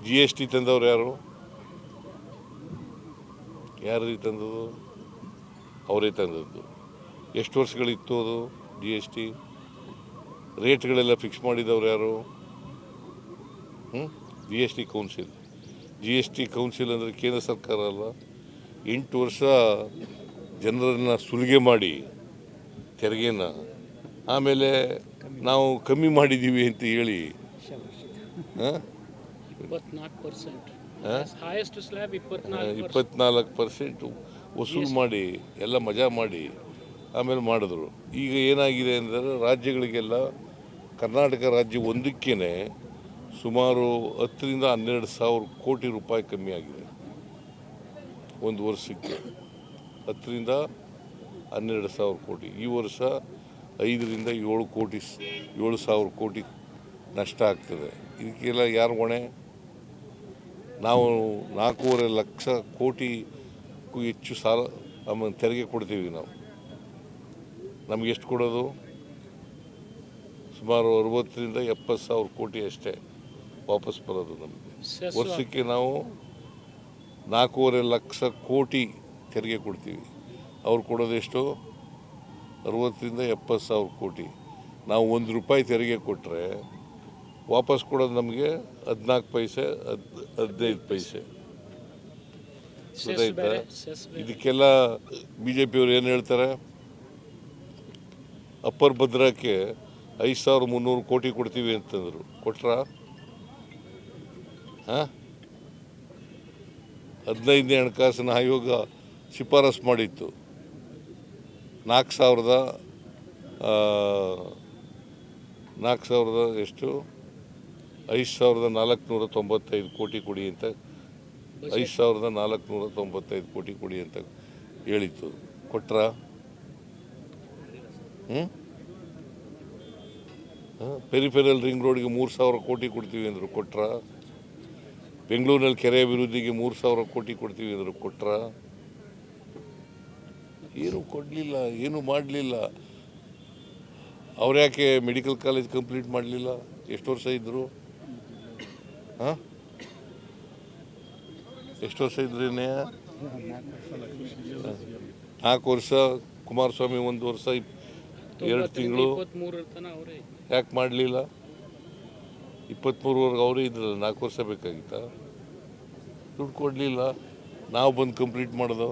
GST ತಂದವ್ರು ಯಾರು ತಂದದ್ದು? ಅವರೇ ತಂದದ್ದು. ಎಷ್ಟು ವರ್ಷಗಳಿತ್ತು ಅದು GST? ರೇಟ್ಗಳೆಲ್ಲ ಫಿಕ್ಸ್ ಮಾಡಿದವ್ರು ಯಾರು? GST ಕೌನ್ಸಿಲ್ ಅಂದರೆ ಕೇಂದ್ರ ಸರ್ಕಾರ ಅಲ್ಲ. 8 ವರ್ಷ ಜನರನ್ನು ಸುಲಿಗೆ ಮಾಡಿ ತೆರಿಗೆನ ಆಮೇಲೆ ನಾವು ಕಮ್ಮಿ ಮಾಡಿದ್ದೀವಿ ಅಂತ ಹೇಳಿ 24% ವಸೂಲು ಮಾಡಿ ಎಲ್ಲ ಮಜಾ ಮಾಡಿ ಆಮೇಲೆ ಮಾಡಿದ್ರು. ಈಗ ಏನಾಗಿದೆ ಅಂದರೆ ರಾಜ್ಯಗಳಿಗೆಲ್ಲ ಕರ್ನಾಟಕ ರಾಜ್ಯ ಒಂದಕ್ಕೇ ಸುಮಾರು 10 ರಿಂದ 12 ಸಾವಿರ ಕೋಟಿ ರೂಪಾಯಿ ಕಮ್ಮಿ ಆಗಿದೆ. ಒಂದು ವರ್ಷಕ್ಕೆ 10 ರಿಂದ 12 ಸಾವಿರ ಕೋಟಿ. ಈ ವರ್ಷ 5 ರಿಂದ 7 ಸಾವಿರ ಕೋಟಿ ನಷ್ಟ ಆಗ್ತದೆ. ಇದಕ್ಕೆಲ್ಲ ಯಾರು ಹೊಣೆ? ನಾವು 4.5 ಲಕ್ಷ ಕೋಟಿಗೂ ಹೆಚ್ಚು ಸಾಲ ತೆರಿಗೆ ಕೊಡ್ತೀವಿ. ನಮ್ಗೆ ಎಷ್ಟು ಕೊಡೋದು? ಸುಮಾರು 60 ರಿಂದ 70 ಸಾವಿರ ಕೋಟಿ ಅಷ್ಟೇ ವಾಪಸ್ ಬರೋದು ನಮಗೆ. ವರ್ಷಕ್ಕೆ ನಾವು 4.5 ಲಕ್ಷ ಕೋಟಿ ತೆರಿಗೆ ಕೊಡ್ತೀವಿ. ಅವ್ರು ಕೊಡೋದೆಷ್ಟು? 60 ರಿಂದ 70 ಸಾವಿರ ಕೋಟಿ. ನಾವು ₹1 ತೆರಿಗೆ ಕೊಟ್ಟರೆ ವಾಪಸ್ ಕೊಡೋದು ನಮಗೆ 14 ಪೈಸೆ 15 ಪೈಸೆ. ಗೊತ್ತಾಯ್ತಾ? ಇದಕ್ಕೆಲ್ಲ BJPಯವರು ಏನು ಹೇಳ್ತಾರೆ? ಅಪ್ಪರ್ ಭದ್ರಕ್ಕೆ 5,300 ಕೋಟಿ ಕೊಡ್ತೀವಿ ಅಂತಂದರು. ಕೊಟ್ರಾ? 15ನೇ ಹಣಕಾಸಿನ ಆಯೋಗ ಶಿಫಾರಸು ಮಾಡಿತ್ತು 4,000 ಎಷ್ಟು 5,495 ಕೋಟಿ ಕೊಡಿ ಅಂತ 5,495 ಕೋಟಿ ಕೊಡಿ ಅಂತ ಹೇಳಿತ್ತು. ಕೊಟ್ರಾ? ಪೆರಿಫೆರಲ್ ರಿಂಗ್ ರೋಡ್ಗೆ 3,000 ಕೋಟಿ ಕೊಡ್ತೀವಿ ಅಂದರು. ಕೊಟ್ರಾ? ಬೆಂಗಳೂರಿನಲ್ಲಿ ಕೆರೆ ಅಭಿವೃದ್ಧಿಗೆ 3,000 ಕೋಟಿ ಕೊಡ್ತೀವಿ ಅಂದರು. ಕೊಟ್ರಾ? ಏನು ಕೊಡಲಿಲ್ಲ, ಏನು ಮಾಡಲಿಲ್ಲ. ಅವ್ರು ಯಾಕೆ ಮೆಡಿಕಲ್ ಕಾಲೇಜ್ ಕಂಪ್ಲೀಟ್ ಮಾಡಲಿಲ್ಲ? ಎಷ್ಟು ವರ್ಷ ಇದ್ದರು? ಎಷ್ಟು ವರ್ಷ ಇದ್ರಿ? 4 ವರ್ಷ. ಕುಮಾರಸ್ವಾಮಿ 1 ವರ್ಷ 2 ತಿಂಗಳು. ಯಾಕೆ ಮಾಡಲಿಲ್ಲ? 23ವರೆಗೆ ಅವರೇ ಇದ್ರಲ್ಲ, 4 ವರ್ಷ ಬೇಕಾಗಿತ್ತಾ? ದುಡ್ಡು ಕೊಡಲಿಲ್ಲ. ನಾವು ಬಂದು ಕಂಪ್ಲೀಟ್ ಮಾಡೋದು.